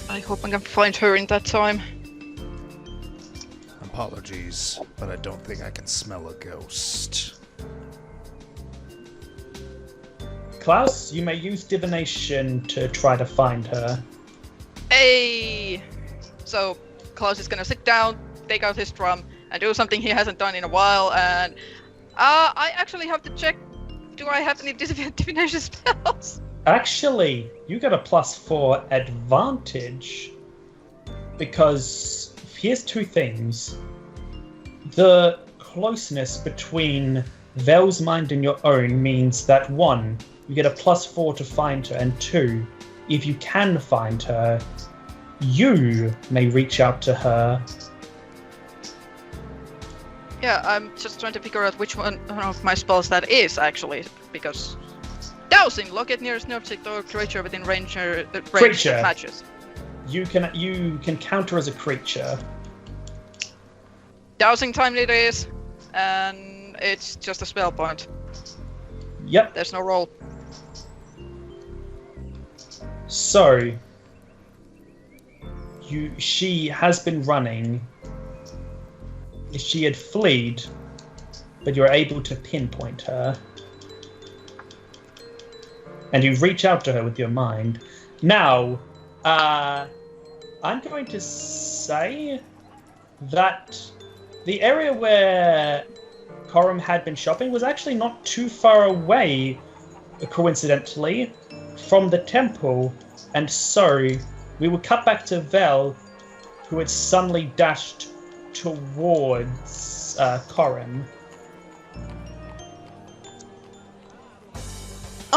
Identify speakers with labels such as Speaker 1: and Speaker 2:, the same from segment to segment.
Speaker 1: I hope I can find her in that time.
Speaker 2: Apologies, but I don't think I can smell a ghost.
Speaker 3: Klaus, you may use divination to try to find her.
Speaker 1: Hey! So, Claus is gonna sit down, take out his drum, and do something he hasn't done in a while, and... I actually have to check, do I have any divination spells?
Speaker 3: Actually, you get a +4 advantage, because here's two things. The closeness between Vell's mind and your own means that 1, you get a +4 to find her, and 2, if you can find her, you may reach out to her.
Speaker 1: Yeah, I'm just trying to figure out which one of my spells that is, actually, because... Dowsing! Locate nearest object or creature within range that matches.
Speaker 3: You can counter as a creature.
Speaker 1: Dowsing time it is, and it's just a spell point.
Speaker 3: Yep.
Speaker 1: There's no roll.
Speaker 3: So, she has been running. She had fled, but you're able to pinpoint her. And you reach out to her with your mind. Now, I'm going to say that the area where Korim had been shopping was actually not too far away, coincidentally, from the temple. And so, we will cut back to Vell, who had suddenly dashed towards Korim.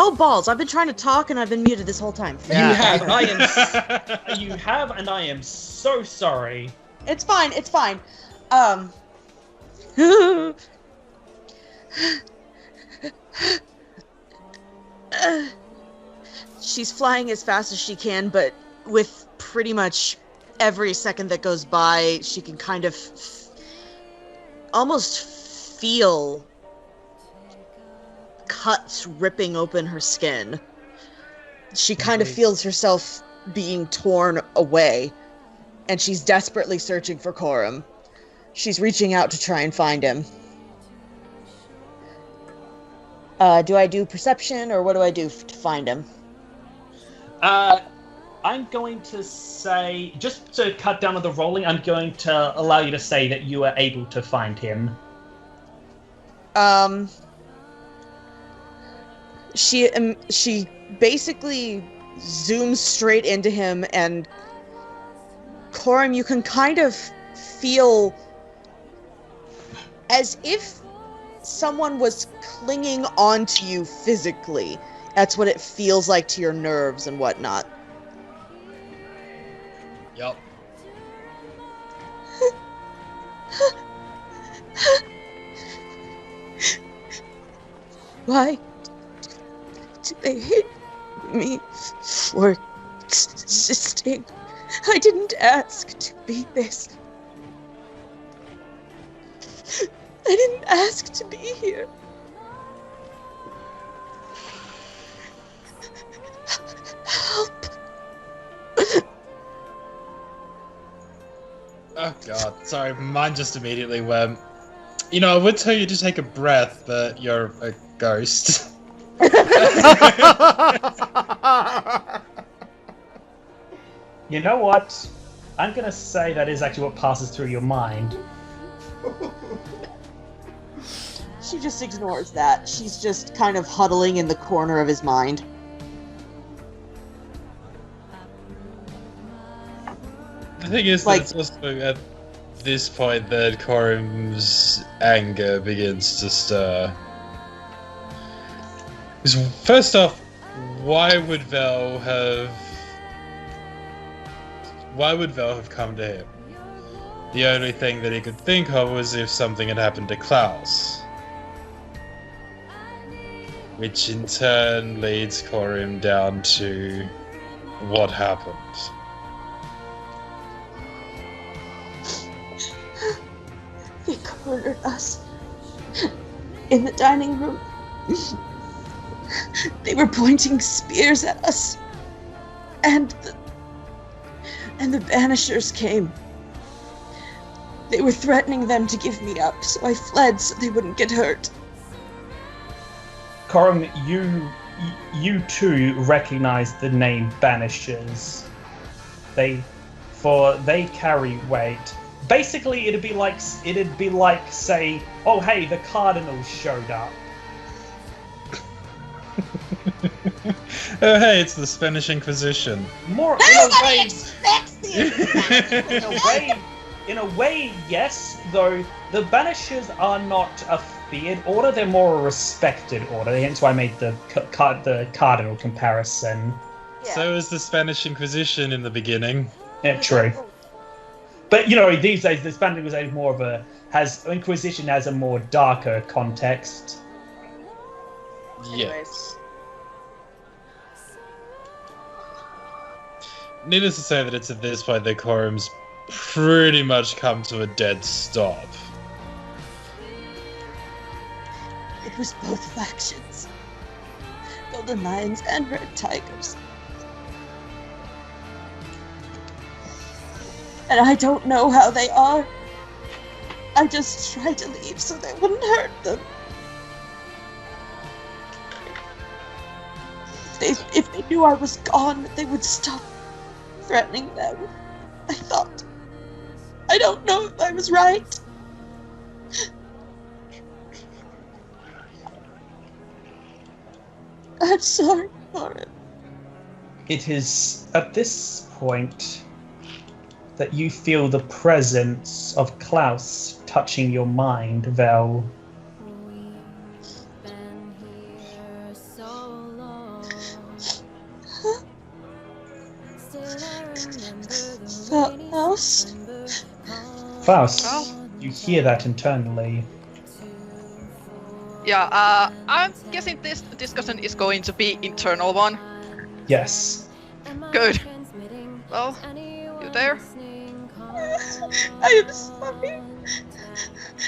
Speaker 4: Oh, balls. I've been trying to talk and I've been muted this whole time.
Speaker 3: Yeah. You have, and I am so sorry.
Speaker 4: It's fine, it's fine. She's flying as fast as she can, but with pretty much every second that goes by, she can kind of almost feel cuts ripping open her skin. She kind of feels herself being torn away, and she's desperately searching for Korim. She's reaching out to try and find him. Do I do perception, or what do I do to find him?
Speaker 3: I'm going to say, just to cut down on the rolling, I'm going to allow you to say that you are able to find him. She basically zooms straight into him, and Korim, you can kind of feel as if someone was clinging onto you physically. That's what it feels like to your nerves and whatnot.
Speaker 5: Yep.
Speaker 4: Why do they hate me for existing? I didn't ask to be this. I didn't ask to be here. Help.
Speaker 5: Oh god, sorry, mine just immediately went. You know, I would tell you to take a breath, but you're a ghost.
Speaker 3: You know what? I'm gonna say that is actually what passes through your mind.
Speaker 4: She just ignores that. She's just kind of huddling in the corner of his mind.
Speaker 5: The thing is
Speaker 4: Like-
Speaker 5: that it's also at this point that Korim's anger begins to stir. Because first off, why would Vell have come to him? The only thing that he could think of was if something had happened to Claus. Which in turn leads Korim down to what happened.
Speaker 4: They cornered us in the dining room. They were pointing spears at us. And the banishers came. They were threatening them to give me up, so I fled so they wouldn't get hurt.
Speaker 3: Korim, you too recognize the name Banishers. They carry weight. Basically, it'd be like say, oh hey, the Cardinals showed up.
Speaker 5: Oh hey, it's the Spanish Inquisition.
Speaker 3: More
Speaker 4: Nobody expects the
Speaker 3: in a way, yes. Though the Banishers are not a feared order; they're more a respected order. Hence why I made the cardinal comparison.
Speaker 5: So is the Spanish Inquisition in the beginning.
Speaker 3: Yeah, true. But these days the Spanish Inquisition Inquisition has a more darker context.
Speaker 5: Yes. Needless to say that it's at this point that Korim's pretty much come to a dead stop.
Speaker 4: It was both factions. Golden Lions and Red Tigers. And I don't know how they are. I just tried to leave so they wouldn't hurt them. If they knew I was gone, they would stop threatening them. I thought. I don't know if I was right. I'm sorry for it.
Speaker 3: It is at this point that you feel the presence of Klaus touching your mind, Vell.
Speaker 4: Klaus?
Speaker 3: Klaus, you hear that internally.
Speaker 1: Yeah, I'm guessing this discussion is going to be internal one.
Speaker 3: Yes.
Speaker 1: Good. Well, you there?
Speaker 4: I am sorry.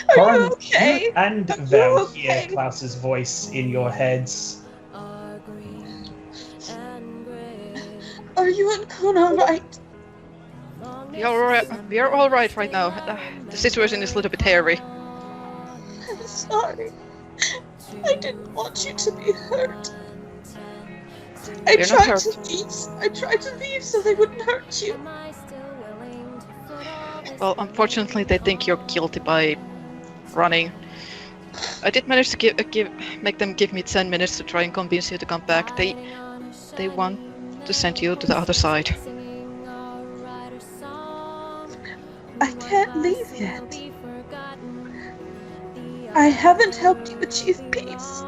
Speaker 4: Are
Speaker 3: Korim,
Speaker 4: you okay?
Speaker 3: you and
Speaker 4: Are you
Speaker 3: Vell hear
Speaker 4: okay?
Speaker 3: Klaus's voice in your heads.
Speaker 4: Are you and Kun alright?
Speaker 1: We are all right now. The situation is a little bit hairy.
Speaker 4: I'm sorry. I didn't want you to be hurt. I
Speaker 1: You're not
Speaker 4: tried
Speaker 1: hurt.
Speaker 4: to leave. I tried to leave so they wouldn't hurt you.
Speaker 1: Well, unfortunately, they think you're guilty by running. I did manage to make them give me 10 minutes to try and convince you to come back. They want to send you to the other side.
Speaker 4: I can't leave yet. I haven't helped you achieve peace.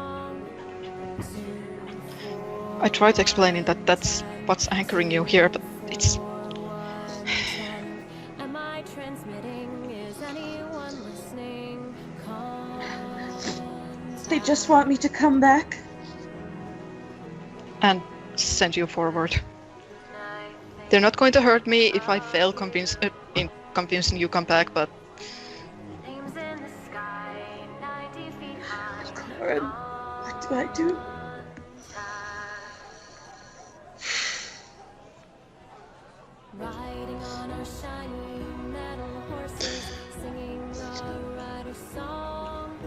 Speaker 1: I tried explaining that that's what's anchoring you here, but it's...
Speaker 4: They just want me to come back.
Speaker 1: and send you forward. They're not going to hurt me if I fail in convincing you come back, but
Speaker 4: Korim, what do I do?
Speaker 6: Riding on our shiny metal horses, singing a rider song.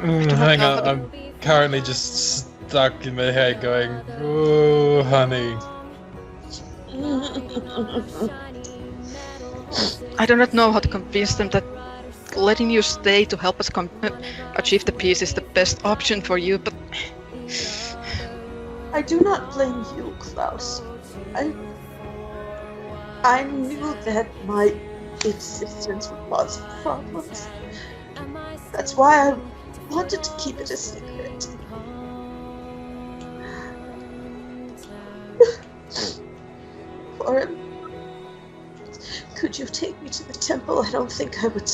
Speaker 5: Hang on, I'm currently just stuck in my head going, "Ooh, honey."
Speaker 1: I do not know how to convince them that letting you stay to help us achieve the peace is the best option for you, but
Speaker 4: I do not blame you, Klaus. I knew that my existence would cause problems. That's why I wanted to keep it a secret. Korim, could you take me to the temple? I don't think I would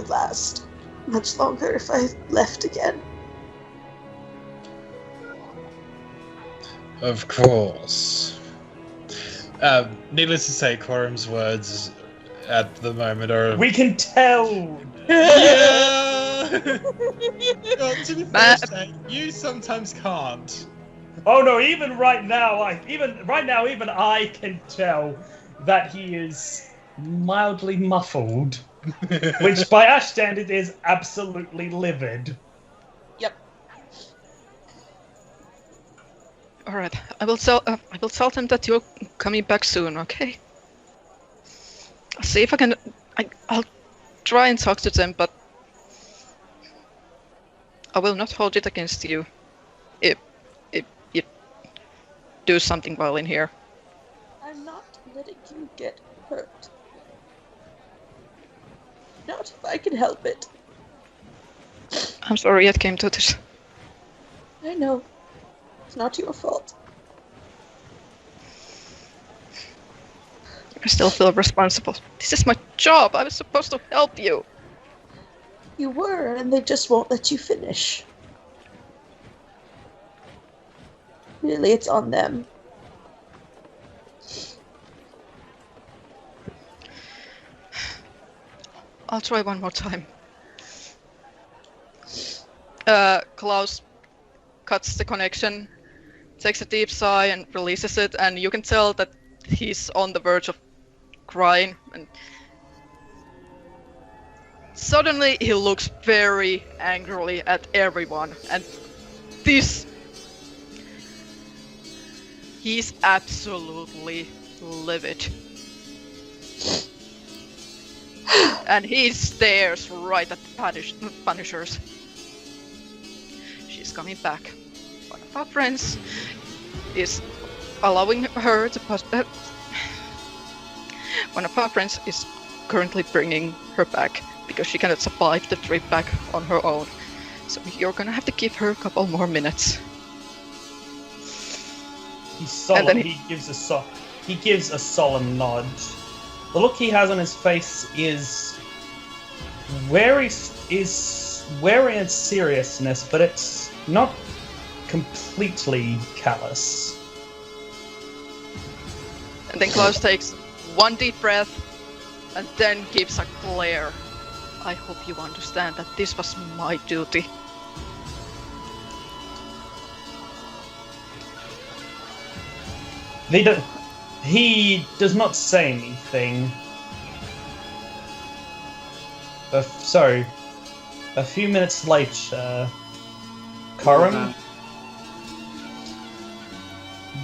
Speaker 4: last much longer if I left again.
Speaker 5: Of course. Needless to say, Korim's words at the moment are...
Speaker 3: We can tell!
Speaker 5: Yeah! Well, to be fair, Shay, you sometimes can't.
Speaker 3: Oh no, even right now I can tell that he is mildly muffled. Which by our standard is absolutely livid.
Speaker 4: Yep.
Speaker 1: all right. I will tell them that you're coming back soon. Okay. I'll see if I can. I'll try and talk to them, but I will not hold it against you. If you do something while in here.
Speaker 4: I'm not letting you get hurt. Not if I can help it.
Speaker 1: I'm sorry it came to this.
Speaker 4: I know. It's not your fault.
Speaker 1: I still feel responsible. This is my job. I was supposed to help you.
Speaker 4: You were, and they just won't let you finish. Really, it's on them.
Speaker 1: I'll try one more time. Klaus cuts the connection, takes a deep sigh and releases it, and you can tell that he's on the verge of crying, and suddenly he looks very angrily at everyone, and he's absolutely livid. And he stares right at the Punishers. She's coming back. One of our friends is allowing her to one of our friends is currently bringing her back because she cannot survive the trip back on her own. So you're gonna have to give her a couple more minutes.
Speaker 3: He's solemn.
Speaker 1: And then
Speaker 3: He gives a solemn nod. The look he has on his face is wary in seriousness, but it's not completely callous.
Speaker 1: And then Klaus takes one deep breath and then gives a glare. I hope you understand that this was my duty.
Speaker 3: He does not say anything. A few minutes later, Korim,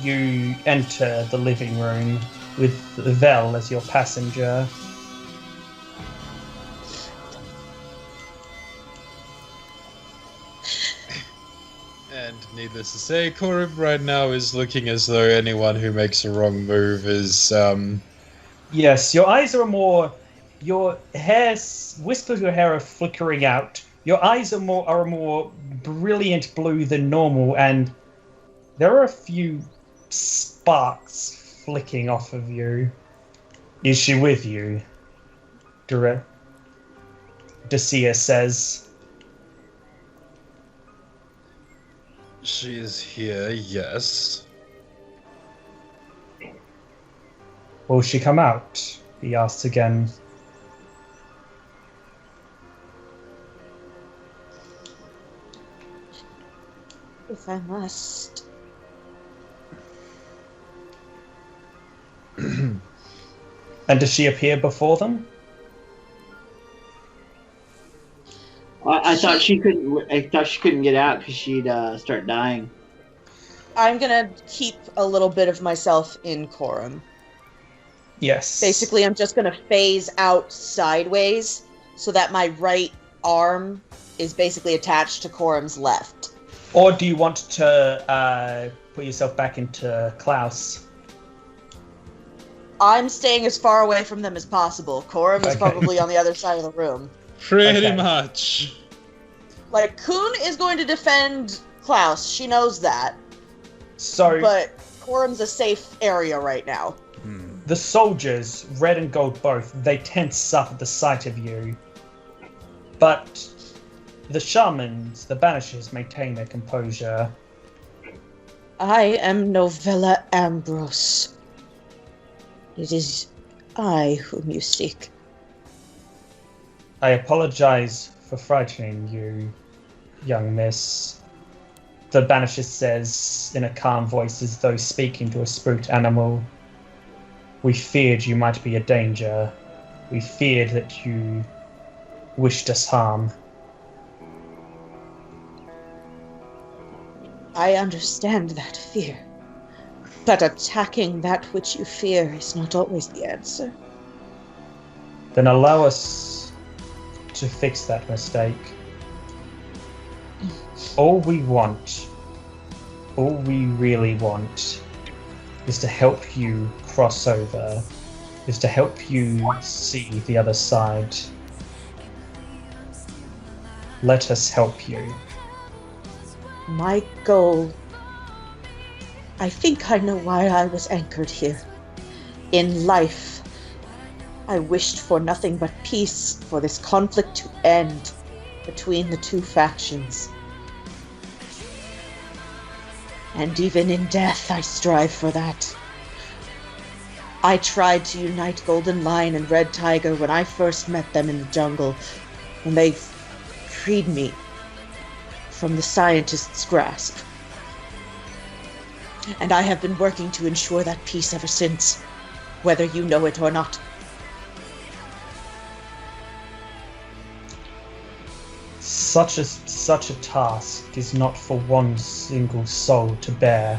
Speaker 3: you enter the living room with Vell as your passenger.
Speaker 5: And needless to say, Korim right now is looking as though anyone who makes a wrong move is,
Speaker 3: Yes, your eyes are your wisps of your hair are flickering out. Your eyes are more brilliant blue than normal, and there are a few sparks flicking off of you. Is she with you? Dacia says.
Speaker 5: She is here, yes.
Speaker 3: Will she come out? He asks again.
Speaker 4: If I must.
Speaker 3: And does she appear before them?
Speaker 7: I thought she couldn't. I thought she couldn't get out because she'd start dying.
Speaker 4: I'm gonna keep a little bit of myself in Korim.
Speaker 3: Yes.
Speaker 4: Basically, I'm just going to phase out sideways so that my right arm is basically attached to Korim's left.
Speaker 3: Or do you want to put yourself back into Klaus?
Speaker 4: I'm staying as far away from them as possible. Korim is
Speaker 3: Okay.
Speaker 4: probably on the other side of the room.
Speaker 5: Pretty
Speaker 3: Okay.
Speaker 5: much.
Speaker 4: Like, Kuhn is going to defend Klaus. She knows that.
Speaker 3: So
Speaker 4: But Korim's a safe area right now.
Speaker 3: the soldiers, red and gold both, they tense up at the sight of you. But the shamans, the banishers, maintain their composure.
Speaker 4: I am Novella Ambrose. It is I whom you seek.
Speaker 3: I apologize for frightening you, young miss. The banisher says in a calm voice as though speaking to a spooked animal. We feared you might be a danger. We feared that you wished us harm.
Speaker 4: I understand that fear. But attacking that which you fear is not always the answer.
Speaker 3: Then allow us to fix that mistake. All we really want, is to help you cross over, is to help you see the other side. Let us help you.
Speaker 4: My goal. I think I know why I was anchored here. In life, I wished for nothing but peace, for this conflict to end between the two factions. And even in death, I strive for that. I tried to unite Golden Lion and Red Tiger when I first met them in the jungle, when they freed me from the scientist's grasp. And I have been working to ensure that peace ever since, whether you know it or not.
Speaker 3: Such a task is not for one single soul to bear.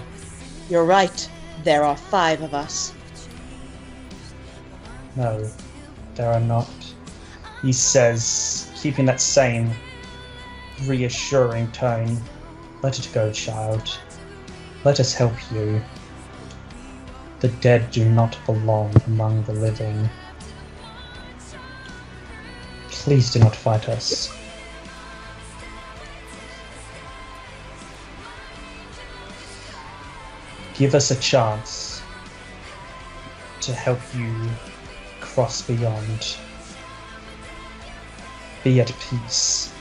Speaker 4: You're right. There are 5 of us.
Speaker 3: No, there are not. He says, keeping that same reassuring tone. Let it go, child. Let us help you. The dead do not belong among the living. Please do not fight us. Give us a chance to help you cross beyond. Be at peace.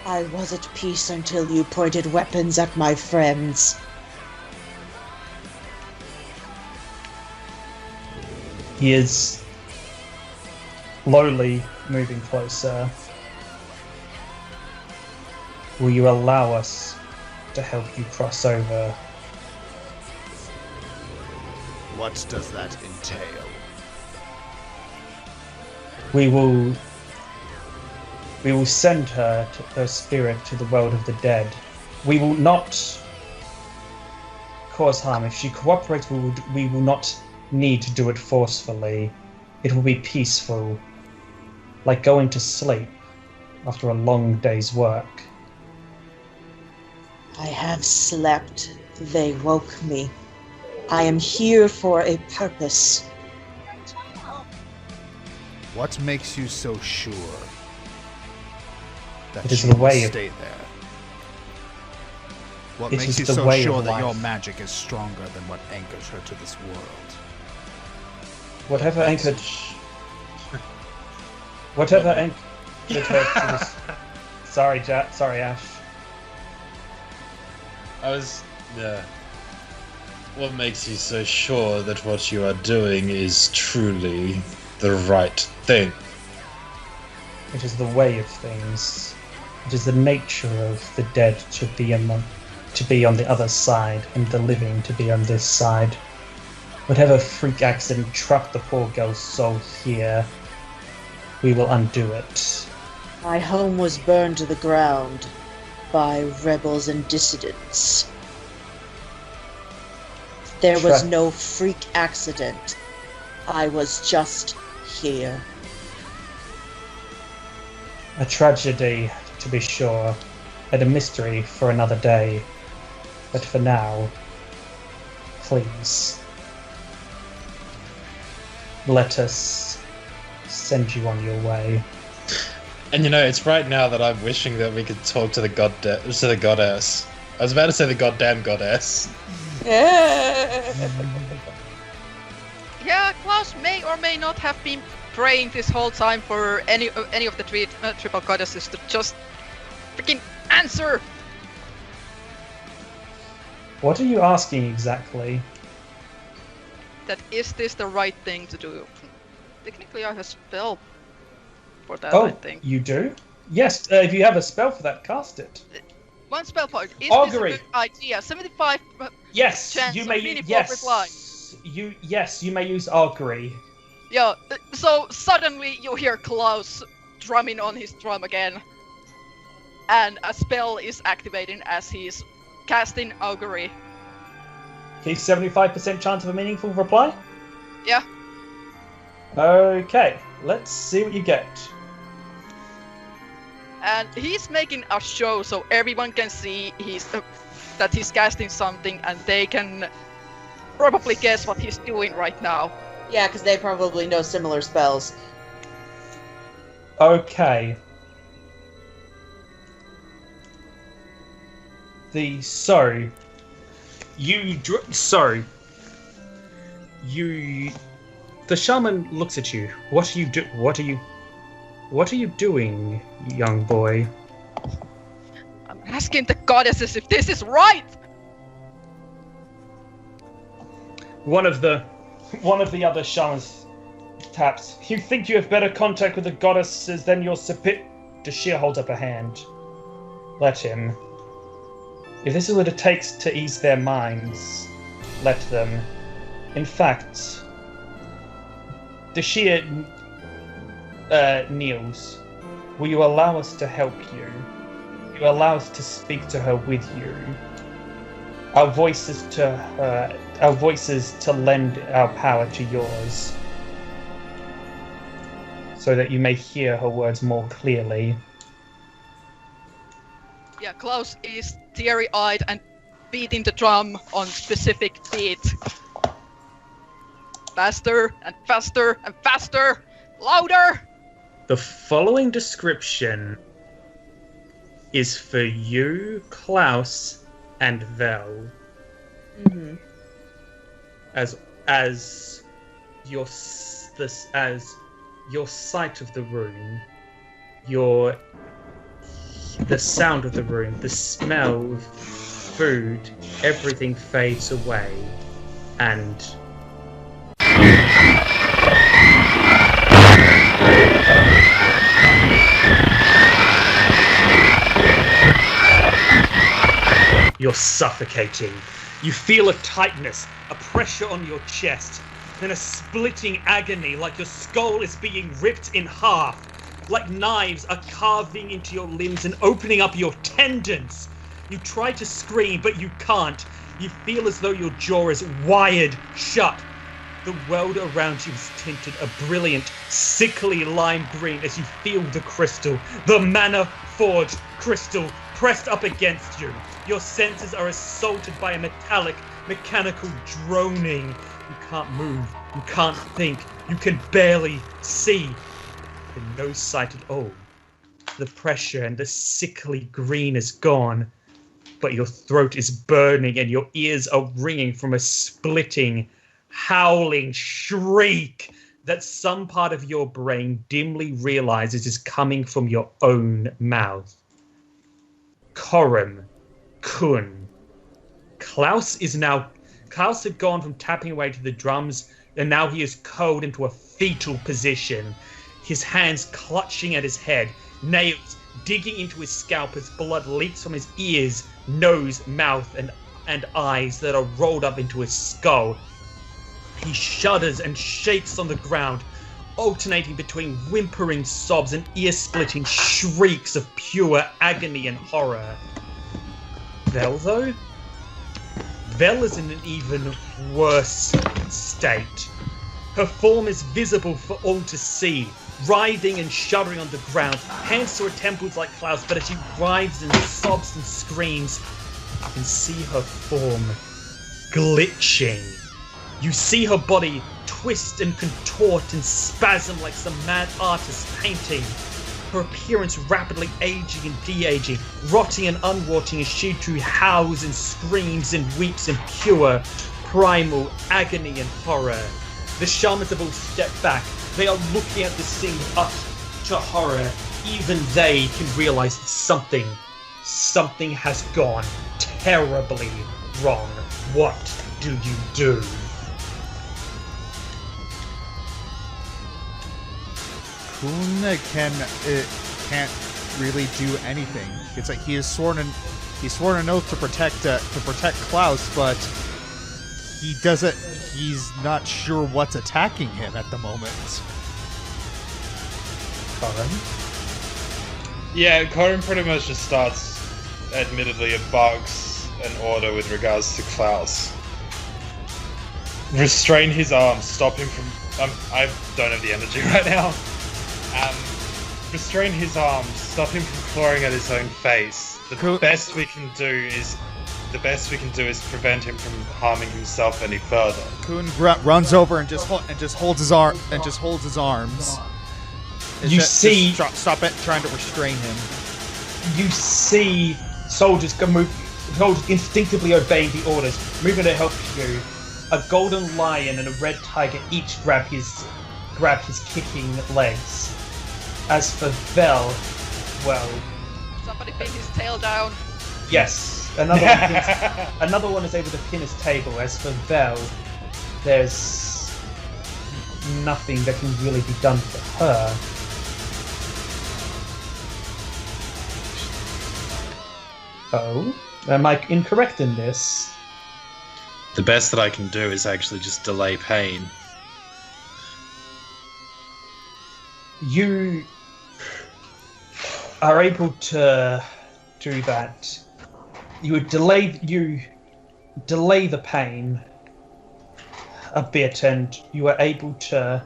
Speaker 4: I was at peace until you pointed weapons at my friends.
Speaker 3: He is slowly moving closer. Will you allow us to help you cross over?
Speaker 2: What does that entail?
Speaker 3: We will send her spirit to the world of the dead. We will not cause harm. If she cooperates, we will not need to do it forcefully. It will be peaceful, like going to sleep after a long day's work.
Speaker 4: I have slept. They woke me. I am here for a purpose.
Speaker 2: What makes you so sure that
Speaker 3: It is
Speaker 2: she
Speaker 3: the
Speaker 2: will
Speaker 3: way of-
Speaker 2: stay there? What
Speaker 3: It
Speaker 2: makes
Speaker 3: is
Speaker 2: you
Speaker 3: the
Speaker 2: so
Speaker 3: way
Speaker 2: sure
Speaker 3: of
Speaker 2: that your
Speaker 3: life.
Speaker 2: magic is stronger than what anchors her to this world?
Speaker 3: Whatever anchored her to this. Sorry, Ash.
Speaker 5: Yeah. What makes you so sure that what you are doing is truly the right thing?
Speaker 3: It is the way of things. It is the nature of the dead to be on the other side, and the living to be on this side. Whatever freak accident trapped the poor girl's soul here, we will undo it.
Speaker 4: My home was burned to the ground by rebels and dissidents. There was
Speaker 3: Tra-
Speaker 4: no freak accident. I was just here.
Speaker 3: A tragedy, to be sure, and a mystery for another day. But for now, please, let us send you on your way.
Speaker 5: And you know, it's right now that I'm wishing that we could talk to the goddess. I was about to say the goddamn goddess.
Speaker 1: Yeah, Klaus may or may not have been praying this whole time for any of the triple goddesses to just freaking answer.
Speaker 3: What are you asking exactly?
Speaker 1: That is this the right thing to do? Technically, I have a spell for that.
Speaker 3: Oh,
Speaker 1: I think
Speaker 3: you do? Yes, if you have a spell for that, cast it.
Speaker 1: one spell point. Is
Speaker 3: Augury.
Speaker 1: this a good idea? 75.
Speaker 3: Yes,
Speaker 1: Chance
Speaker 3: you
Speaker 1: of
Speaker 3: may.
Speaker 1: meaningful reply.
Speaker 3: You may use augury.
Speaker 1: Yeah. So suddenly you hear Klaus drumming on his drum again, and a spell is activating as he's casting augury.
Speaker 3: Okay, 75% chance of a meaningful reply?
Speaker 1: Yeah.
Speaker 3: Okay, let's see what you get.
Speaker 1: And he's making a show so everyone can see that he's casting something, and they can probably guess what he's doing right now.
Speaker 4: Yeah, because they probably know similar spells.
Speaker 3: Okay. The shaman looks at you. What are you doing, young boy?
Speaker 1: I'm asking the goddesses if this is right.
Speaker 3: One of the other shamans taps. You think you have better contact with the goddesses than your Sepit? Dashir holds up a hand. Let him. If this is what it takes to ease their minds, let them. In fact, Dashir kneels. Will you allow us to help you? Will you allow us to speak to her with you? Our voices to lend our power to yours, so that you may hear her words more clearly.
Speaker 1: Yeah, Klaus is teary-eyed and beating the drum on specific beat. Faster and faster and faster! Louder!
Speaker 3: The following description is for you, Klaus, and Vell.
Speaker 4: Mm-hmm.
Speaker 3: As your sight of the room, the sound of the room, the smell of food, everything fades away, and you're suffocating. You feel a tightness, a pressure on your chest, then a splitting agony like your skull is being ripped in half, like knives are carving into your limbs and opening up your tendons. You try to scream, but you can't. You feel as though your jaw is wired shut. The world around you is tinted a brilliant, sickly lime green as you feel the crystal, the mana-forged crystal, pressed up against you. Your senses are assaulted by a metallic, mechanical droning. You can't move, you can't think, you can barely see. And no sight at all. The pressure and the sickly green is gone, but your throat is burning and your ears are ringing from a splitting, howling shriek that some part of your brain dimly realizes is coming from your own mouth. Korim, Kun. Klaus had gone from tapping away to the drums, and now he is curled into a fetal position, his hands clutching at his head, nails digging into his scalp as blood leaks from his ears, nose, mouth, and eyes that are rolled up into his skull. He shudders and shakes on the ground, alternating between whimpering sobs and ear-splitting shrieks of pure agony and horror. Vell, though? Vell is in an even worse state. Her form is visible for all to see, writhing and shuddering on the ground. Hands to her temples like Claus, but as she writhes and sobs and screams, you can see her form glitching. You see her body twist and contort and spasm like some mad artist painting. Her appearance rapidly aging and de-aging, rotting and unrotting as she too howls and screams and weeps in pure, primal agony and horror. The shamans have all stepped back. They are looking at the scene with utter horror. Even they can realize that something has gone terribly wrong. What do you do?
Speaker 2: Kun can't really do anything. It's like he's sworn an oath to protect Klaus, but he's not sure what's attacking him at the moment.
Speaker 3: Korim?
Speaker 5: Yeah, Korim pretty much just starts, admittedly, it barks an order with regards to Klaus. Restrain his arms, stop him from... I don't have the energy right now. Restrain his arms, stop him from clawing at his own face. The best we can do is prevent him from harming himself any further.
Speaker 2: Kun runs over and just holds his arms. Stop it! Trying to restrain him.
Speaker 3: You see soldiers soldiers instinctively obeying the orders, moving to help you. A golden lion and a red tiger each grab his kicking legs. As for Vell, well...
Speaker 1: Somebody pin his tail down.
Speaker 3: Yes, another one is able to pin his table. As for Vell, there's nothing that can really be done for her. Oh? Am I incorrect in this?
Speaker 5: The best that I can do is actually just delay pain.
Speaker 3: You are able to do that. You delay the pain a bit, and you are able to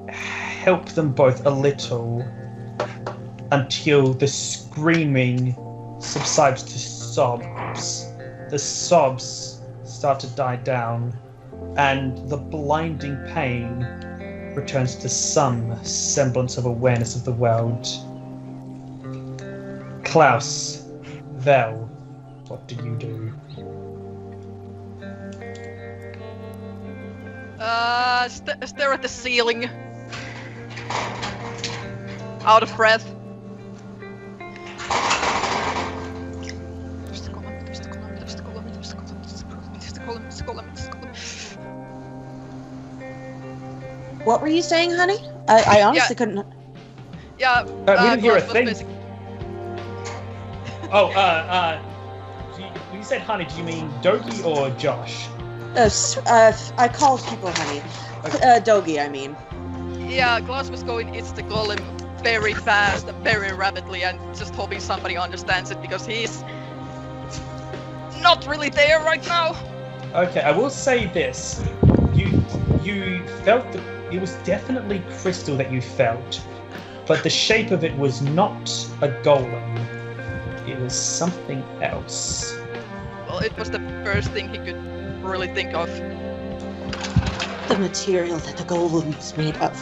Speaker 3: help them both a little until the screaming subsides to sobs. The sobs start to die down, and the blinding pain returns to some semblance of awareness of the world. Klaus, Vell, what do you do?
Speaker 1: Stare at the ceiling. Out of breath.
Speaker 4: What were you saying, honey? I honestly couldn't.
Speaker 1: Yeah.
Speaker 3: We didn't hear a
Speaker 1: Klaus was
Speaker 3: thing.
Speaker 1: basic-
Speaker 3: Oh, when you said honey, do you mean Dogi or Josh?
Speaker 4: I called people honey. Dogi, I mean.
Speaker 1: Yeah, Claus was going, it's the golem very fast, very rapidly, and just hoping somebody understands it because he's not really there right now.
Speaker 3: Okay, I will say this. You felt that it was definitely crystal that you felt, but the shape of it was not a golem. It was something else.
Speaker 1: Well, it was the first thing he could really think of.
Speaker 4: The material that the golem was made of.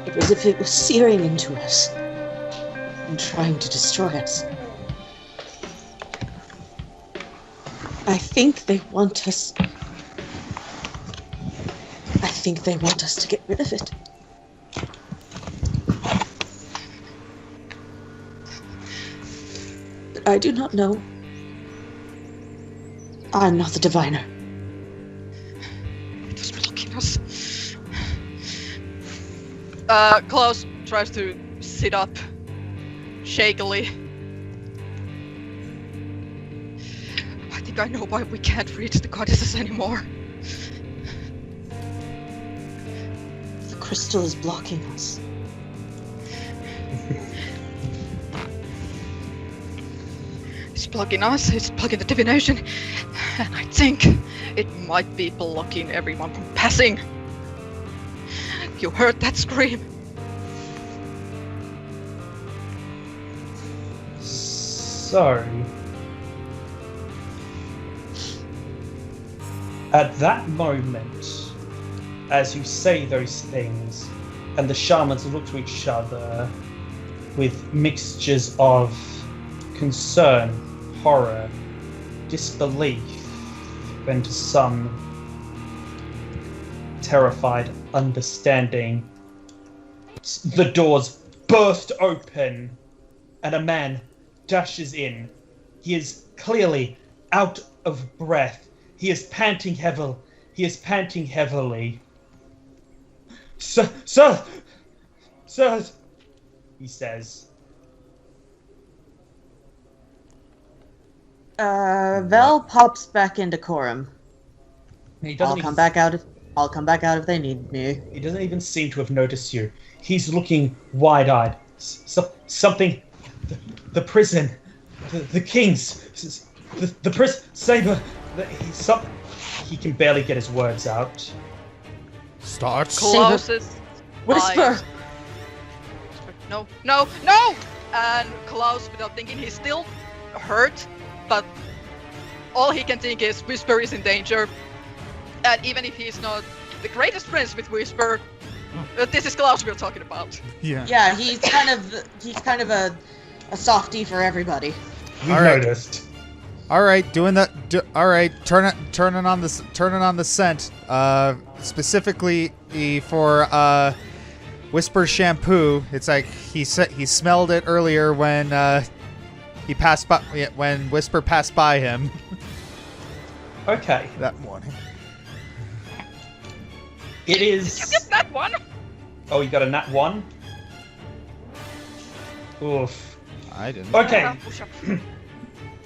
Speaker 4: It was as if it was searing into us and trying to destroy us. I think they want us to get rid of it. But I do not know. I'm not the diviner.
Speaker 1: It was blocking us. Klaus tries to sit up shakily. I think I know why we can't reach the goddesses anymore.
Speaker 4: The crystal is blocking us.
Speaker 1: It's blocking us, it's blocking the divination, and I think it might be blocking everyone from passing. You heard that scream?
Speaker 3: So, at that moment, as you say those things, and the shamans look to each other with mixtures of concern, horror, disbelief, and some terrified understanding, the doors burst open, and a man dashes in. He is clearly out of breath. He is panting heavily. Sir, he says.
Speaker 4: Vell pops back into Korim.
Speaker 3: He doesn't
Speaker 4: I'll come back out if they need me.
Speaker 3: He doesn't even seem to have noticed you. He's looking wide-eyed. Something. The prison. The kings. The prison. Saber. He can barely get his words out.
Speaker 2: Start.
Speaker 1: Klaus's
Speaker 4: Whisper!
Speaker 1: eyes- No. And Klaus, without thinking, he's still hurt, but all he can think is Whisper is in danger. And even if he's not the greatest friends with Whisper, this is Klaus we're talking about.
Speaker 2: Yeah.
Speaker 4: Yeah, he's kind of a softie for everybody.
Speaker 3: We
Speaker 2: All right.
Speaker 3: noticed.
Speaker 2: All right, all right, turning on the scent. Specifically for Whisper shampoo. It's like he smelled it earlier when he passed by, when Whisper passed by him
Speaker 3: Okay.
Speaker 2: that morning.
Speaker 3: It is.
Speaker 1: Did you get that one?
Speaker 3: Oh, you got a nat 1? Oof.
Speaker 2: I didn't.
Speaker 3: Okay.
Speaker 1: Push up.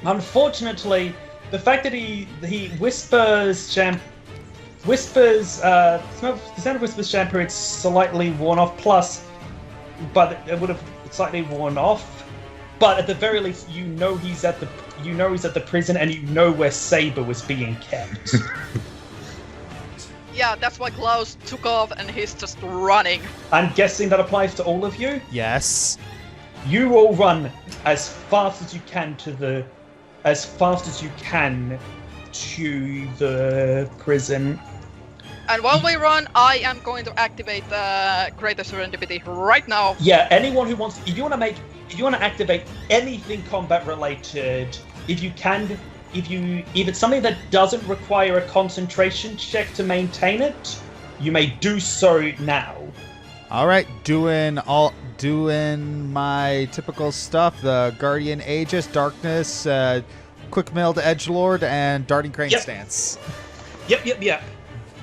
Speaker 3: Unfortunately, the fact that he whispers the sound of Whisper's shampoo, it's slightly worn off. Plus, but it would have slightly worn off. But at the very least, you know he's at the prison, and you know where Saber was being kept.
Speaker 1: Yeah, that's why Klaus took off and he's just running.
Speaker 3: I'm guessing that applies to all of you.
Speaker 2: Yes.
Speaker 3: You all run as fast as you can to the prison.
Speaker 1: And while we run, I am going to activate the Greater Serendipity right now.
Speaker 3: Yeah, anyone who wants, if you want to activate anything combat related, if it's something that doesn't require a concentration check to maintain it, you may do so now.
Speaker 2: All right, doing my typical stuff: the Guardian Aegis, Darkness, Quick Mill to Edgelord, and Darting Crane
Speaker 3: Yep.
Speaker 2: Stance.
Speaker 3: Yep.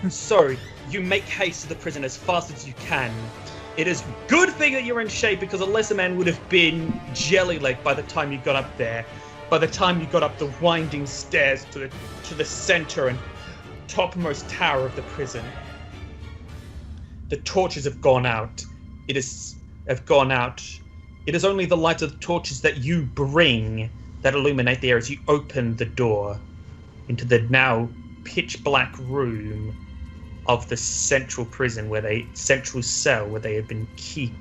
Speaker 3: So, you make haste to the prison as fast as you can. It is good thing that you're in shape, because a lesser man would have been jelly-legged by the time you got up there. By the time you got up the winding stairs to the center and topmost tower of the prison. The torches have gone out. It is only the light of the torches that you bring that illuminate the air as you open the door into the now pitch black room of the central prison, central cell where they had been keeping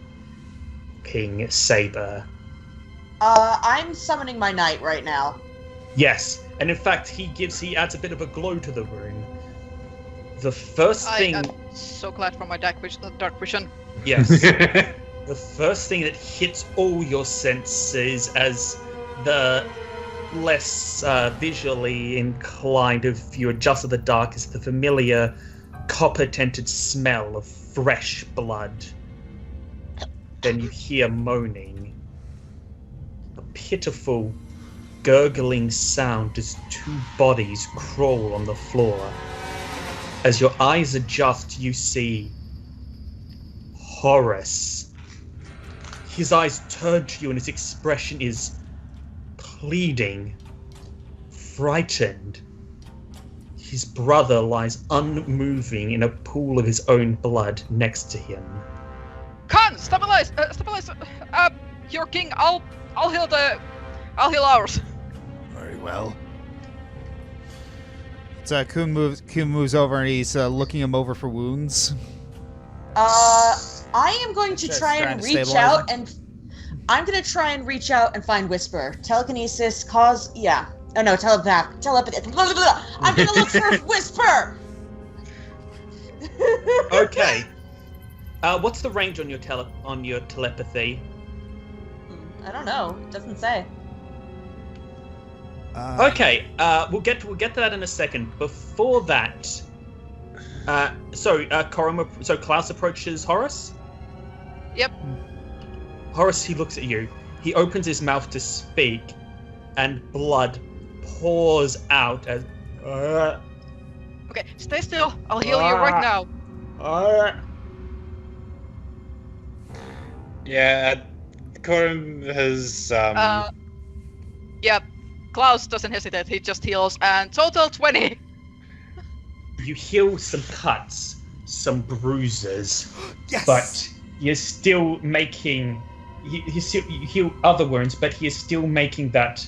Speaker 3: Saber.
Speaker 4: I'm summoning my knight right now.
Speaker 3: Yes, and in fact, he adds a bit of a glow to the room. The first thing.
Speaker 1: I am so glad for my dark vision.
Speaker 3: Yes. The first thing that hits all your senses as the less visually inclined of you adjust to the dark is the familiar copper-tinted smell of fresh blood. Then you hear moaning. A pitiful, gurgling sound as two bodies crawl on the floor. As your eyes adjust, you see Horace. His eyes turn to you and his expression is pleading, frightened. His brother lies unmoving in a pool of his own blood next to him.
Speaker 1: Khan, stabilize! Your king, I'll heal ours.
Speaker 2: Very well. So Kuhn moves over and he's looking him over for wounds.
Speaker 4: I am going to
Speaker 2: Just
Speaker 4: try
Speaker 2: trying
Speaker 4: and
Speaker 2: to
Speaker 4: reach
Speaker 2: stabilize
Speaker 4: out
Speaker 2: him?
Speaker 4: and I'm gonna try and reach out and find Whisper. Telekinesis, cause yeah. Oh no, telepathy. I'm gonna look for Whisper.
Speaker 8: Okay. What's the range on your telepathy?
Speaker 4: I don't know. It doesn't say.
Speaker 8: Okay. We'll get to that in a second. Before that, Korim. So Klaus approaches Horace.
Speaker 1: Yep.
Speaker 8: Horace, he looks at you. He opens his mouth to speak, and blood pours out as.
Speaker 1: Okay, stay still. I'll heal you right now.
Speaker 5: Yeah, Korim has.
Speaker 1: Yep. Klaus doesn't hesitate. He just heals, and total 20.
Speaker 8: You heal some cuts, some bruises,
Speaker 2: Yes!
Speaker 8: but you're still making. You heal other wounds, but he is still making that.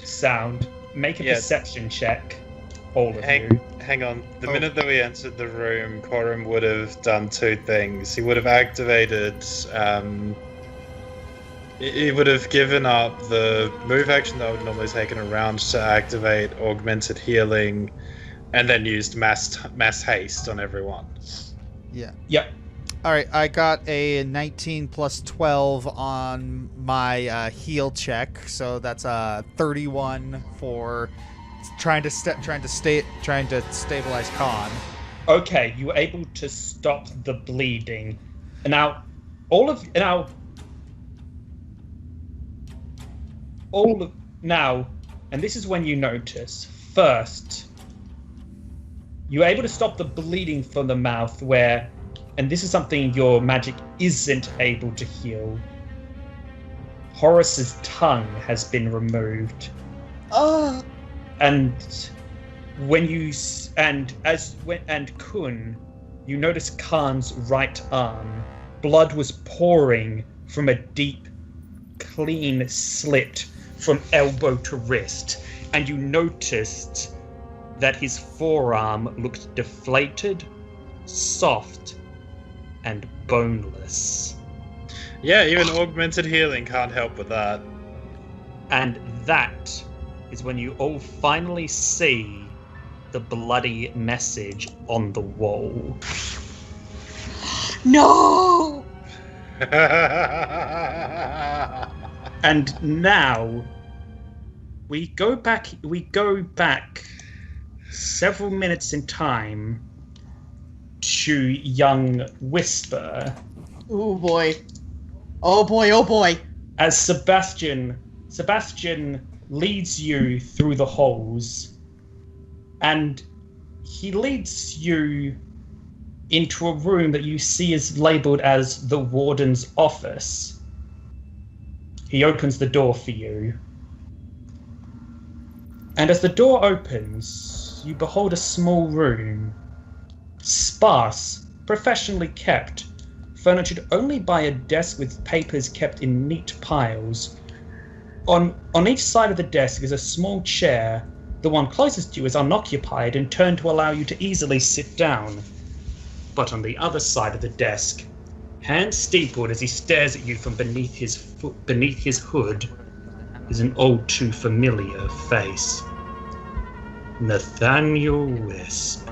Speaker 8: Sound. Make a perception check. All of you.
Speaker 5: Hang on. The minute that we entered the room, Korim would have done two things. He would have activated. He would have given up the move action that would normally take in a round to activate augmented healing, and then used mass haste on everyone.
Speaker 2: Yeah.
Speaker 8: Yep.
Speaker 2: All right, I got a 19 plus 12 on my heal check, so that's a 31 for trying to stabilize Khan.
Speaker 8: Okay, you were able to stop the bleeding. And now, and this is when you notice, first, you're able to stop the bleeding from the mouth where, and this is something your magic isn't able to heal, Horace's tongue has been removed.
Speaker 4: Oh.
Speaker 8: And Kun, you notice Khan's right arm. Blood was pouring from a deep, clean slit from elbow to wrist, and you noticed that his forearm looked deflated, soft, and boneless.
Speaker 5: Yeah, even augmented healing can't help with that.
Speaker 8: And that is when you all finally see the bloody message on the wall.
Speaker 4: No!
Speaker 8: And now we go back several minutes in time to young Whisper.
Speaker 4: Oh boy. Oh boy, oh boy.
Speaker 8: As Sebastian leads you through the holes, and he leads you into a room that you see is labeled as the warden's office. He opens the door for you. And as the door opens, you behold a small room, sparse, professionally kept, furnitured only by a desk with papers kept in neat piles. On each side of the desk is a small chair. The one closest to you is unoccupied and turned to allow you to easily sit down. But on the other side of the desk, hands steepled as he stares at you from beneath his hood, is an all too familiar face. Nathaniel Wisp,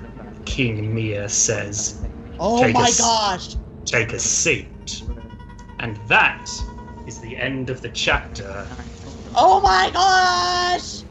Speaker 8: King Mia says.
Speaker 4: Oh my gosh!
Speaker 8: Take a seat. And that is the end of the chapter.
Speaker 4: Oh my gosh!